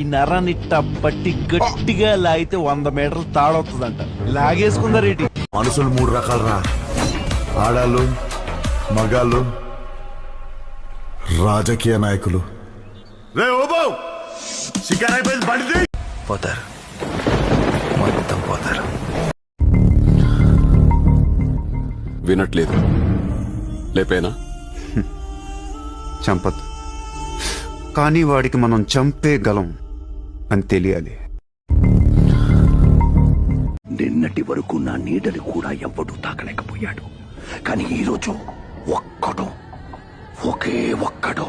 ఈ నరాన్ని బట్టి గట్టిగా లాగితే 100 మీటర్లు తాడవుతుందంట. లాగేసుకుందారేటి? మనుషులు 3 రకాలరా, ఆడాళ్ళు, మగాళ్ళు, రాజకీయ నాయకులు. రే ఓబో, షికారైపోయింది, బండిది. పోతారు, మొత్తం పోతారు. వినట్లేదు, లేపేనా? చంపద్దు, కానీ వాడికి మనం చంపేయగలం అని తెలియాలి. నిన్నటి వరకు నా నీడని కూడా ఎవ్వడూ తాకలేకపోయాడు. కానీ ఈరోజు ఒకే ఒక్కడు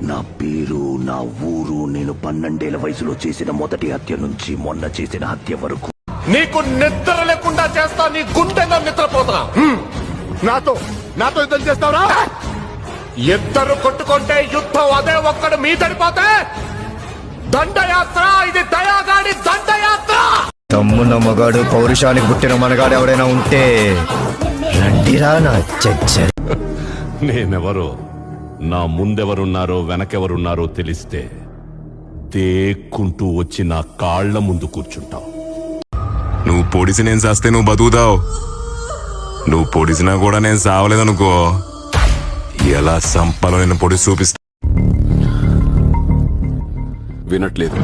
నా పేరు, నా ఊరు, నేను 12 ఏళ్ల వయసులో చేసిన మొదటి హత్య నుంచి మొన్న చేసిన హత్య వరకు. నీకు నిద్ర లేకుండా చేస్తా, నీ గుండె నిద్రపోతా. నాతో యుద్ధం చేస్తావురా? ఇద్దరు కొట్టుకుంటే యుద్ధం అదే ఒక్కడు మీ తడిపోతే దండయాత్ర. ఇది దయాగాడి దండయాత్ర. తమ్మున్న మగాడు, పౌరుషానికి పుట్టిన మనగాడు ఎవడైనా ఉంటే రండిరా నా చచ్చ. నేనెవరో, నా ముందెవరున్నారో వెనకెవరున్నారో తెలిస్తే దేక్కుంటూ వచ్చి నా కాళ్ల ముందు కూర్చుంటావు. నువ్వు పొడిసి నేను చేస్తే నువ్వు బతుకుతావు. నువ్వు పొడిసినా కూడా నేను సావలేదనుకో, ఎలా సంపలో నేను పొడిసి చూపిస్తా. వినట్లేదు,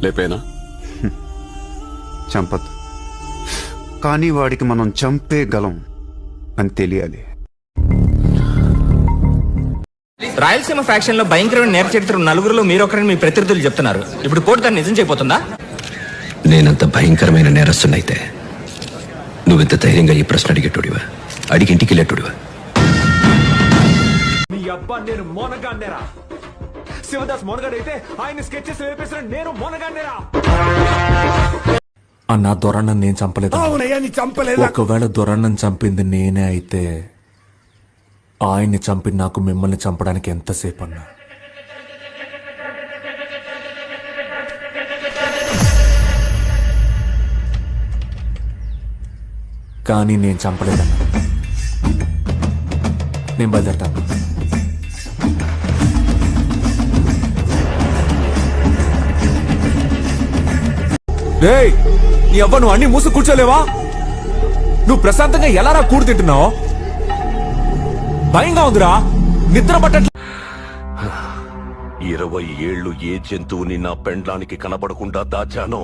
లేపేనా? చంపద్దు, కానీ వాడికి మనం చంపేయగలం అని తెలియాలి. రాయలసీమ ఫ్యాక్షన్ లో భయంకరమైన నేర చరిత్ర 4గురిలో మీరొకరని మీ ప్రతినిధులు చెప్తున్నారు. ఇప్పుడు కోర్టు దాన్ని నిజం చేయబోతుందా? నేనంత భయంకరమైన నేరస్తున్నైతే నువ్వెంత ధైర్యంగా ఈ ప్రశ్న అడిగేటోడివా? అడిగి ఇంటికి వెళ్ళేటోడివా? మీ అబ్బా నేను మోనగాన్నేరా. శివదాస్ మోనగాడైతే ఆయన స్కెచెస్ వేపేసిన నేను మోనగాన్నేరా. అన్న దొరన్నను నేను చంపలేదు. ఒకవేళ దొరన్నను చంపింది నేనే అయితే ఆయన్ని చంపి నాకు మిమ్మల్ని చంపడానికి ఎంతసేపు అన్నా? కానీ నేను చంపలేదన్నా. నేను బయలుదేరతాను. రేయ్, నీ అవ్వ నువ్వు అన్ని మూసు కూర్చోలేవా? నువ్వు ప్రశాంతంగా ఎలారా కూడు తింటున్నావు? భయంగా ఉందిరా, నిద్ర పట్టట్లే. 20 ఏళ్లు ఏ జంతువుని నా పెండ్లానికి కనబడకుండా దాచానో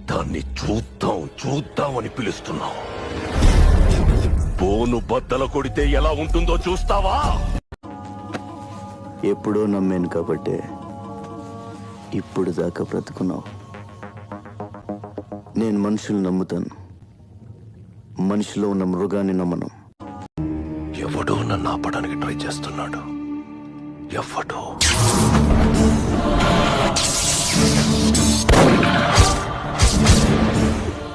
దాన్ని చూద్దామని పిలుస్తున్నావు. బోను బద్దల కొడితే ఎలా ఉంటుందో చూస్తావా? ఎప్పుడో నమ్మాను కాబట్టే ఇప్పుడు దాకా బ్రతుకున్నావు. నేను మనుషులు నమ్ముతాను, మనిషిలో ఉన్న మృగాన్ని నమ్మను. ఎవడో నన్ను ఆపడానికి ట్రై చేస్తున్నాడు. ఎవడో.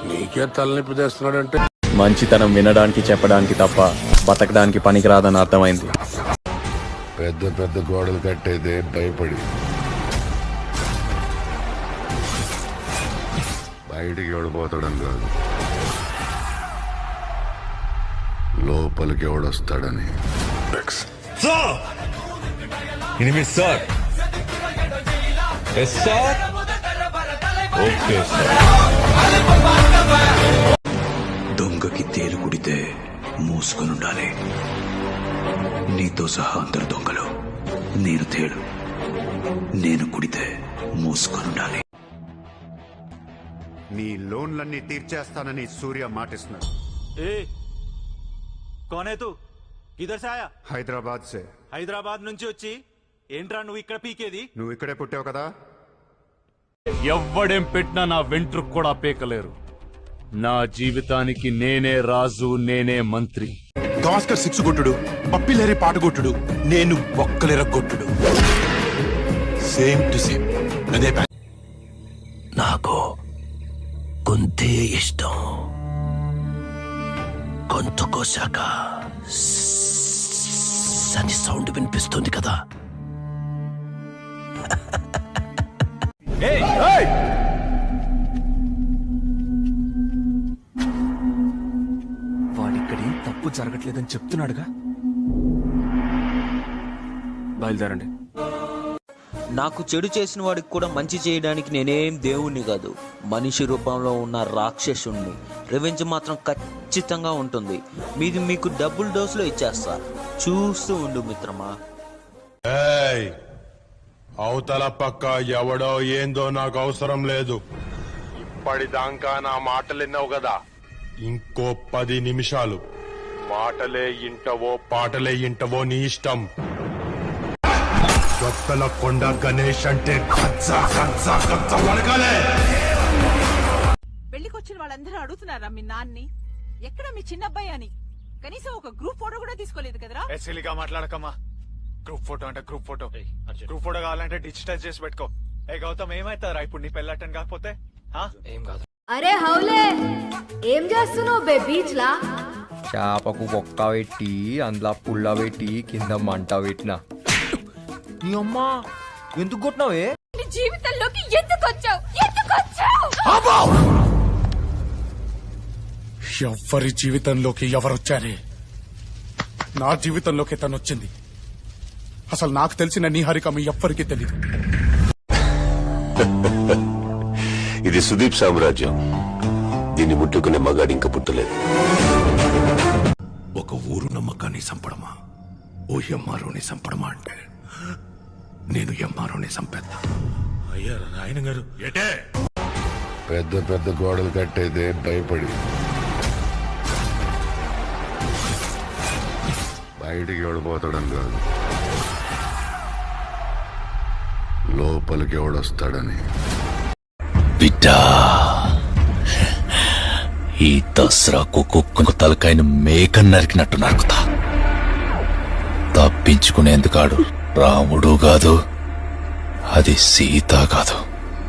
నీకే తలనొప్పి తెస్తున్నాడంటే మంచితనం వినడానికి చెప్పడానికి తప్ప బతకడానికి పనికిరాదని అర్థమైంది. పెద్ద పెద్ద గోడలు కట్టేదే భయపడి. బయటికి ఎవడిపోతాడని కాదు, లోపలికి ఎవడొస్తాడని. దొంగకి తేలు కుడితే మూసుకొనుండాలి. నీతో సహా అందరు దొంగలు. నేను తేలు, నేను కుడితే మూసుకొనుండాలి. నీ లోన్లన్నీ తీర్చేస్తానని సూర్య మాటిస్తున్నాడు. హైదరాబాద్ సే. హైదరాబాద్ నుంచి వచ్చి ఏంట్రా నువ్వు ఇక్కడ పీకేది? నువ్వు ఇక్కడే పుట్టావు కదా. ఎవ్వడేం పెట్టినా నా వెంట్రుకు కూడా పీకలేరు. నా జీవితానికి నేనే రాజు, నేనే మంత్రి. గాస్కర్ 6 కొట్టుడు, పప్పిలేరే పాట కొట్టుడు, నేను ఒక్కలేర కొట్టుడు. సేమ్ టు సేమ్ అదే. నాకు గొంతే ఇష్టం. గొంతు కోశాక సని సౌండ్ వినిపిస్తుంది కదా. వాడిక్కడేం తప్పు జరగట్లేదని చెప్తున్నాడుగా. బయలుదేరండి. నాకు చెడు చేసిన వాడికి కూడా మంచి చేయడానికి నేనేం దేవుణ్ణి కాదు, మనిషి రూపంలో ఉన్న రాక్షసుణ్ణి. రివెంజ్ మాత్రం ఖచ్చితంగా ఉంటుంది. మీది మీకు డబుల్ డోసులో ఇచ్చేస్తా, చూస్తూ ఉండు మిత్రమా. అవతల పక్క ఎవడో ఏందో నాకు అవసరం లేదు. ఇప్పటిదాకా నా మాటలు విన్నావు కదా, ఇంకో 10 నిమిషాలు మాటలే ఇంటవో పాటలే ఇంటవో నీ ఇష్టం. కొత్తల కొండ గణేష్ అంటే పెళ్లికొచ్చిన వాళ్ళందరూ అడుగుతున్నారా మీ నాన్ని ఎక్కడ మీ చిన్నబ్బాయి అని? కనీసం ఒక గ్రూప్ ఫోటో కూడా తీసుకోలేదు కదరా. ఎస్సీగా మాట్లాడకమ్మా. గ్రూప్ ఫోటో అంటే గ్రూప్ ఫోటో. గ్రూప్ ఫోటో కావాలంటే డిజిటైజ్ చేసి పెట్టుకో. ఏ గౌతమ్, ఏమైతారా ఇప్పుడు నీ పెళ్ళటం కాకపోతే? ఏం కాదు. అరే హౌలే, ఏం చేస్తున్నావు బే బీచ్ లా? చేపకు బొక్క పెట్టి అందులో పుల్ల పెట్టి కింద మంట పెట్టినా. అమ్మా ఎందుకు కొట్టినావే? జీవితంలోకి ఎందుకు వచ్చావు? ఎవరి జీవితంలోకి ఎవరొచ్చారే? నా జీవితంలోకి తను వచ్చింది. అసలు నాకు తెలిసిన నీహారిక మీ ఎవ్వరికీ తెలీదు. ఇది సుదీప్ సామ్రాజ్యం. దీన్ని ముట్టుకునే మగాడి ఇంకా పుట్టలేదు. ఒక ఊరు నమ్మకాన్ని చంపడమా, ఓ ఎంఆర్ఓని చంపడమా అంటే నేను ఎంఆర్ఓని చంపేద్దా. అయ్యా నాయన గారు, ఏటే పెద్ద పెద్ద గోడలు కట్టేదే భయపడి బయటికి ఎవడిపోతాడని కాదు, లోపలికి ఎవడొస్తాడని. బిడ్డా, ఈ దసరాకు కుక్కకు తలకాయను మేక నరికినట్టు నరుకుతా. తప్పించుకునేందుకాడు రాముడు కాదు, అది సీత కాదు.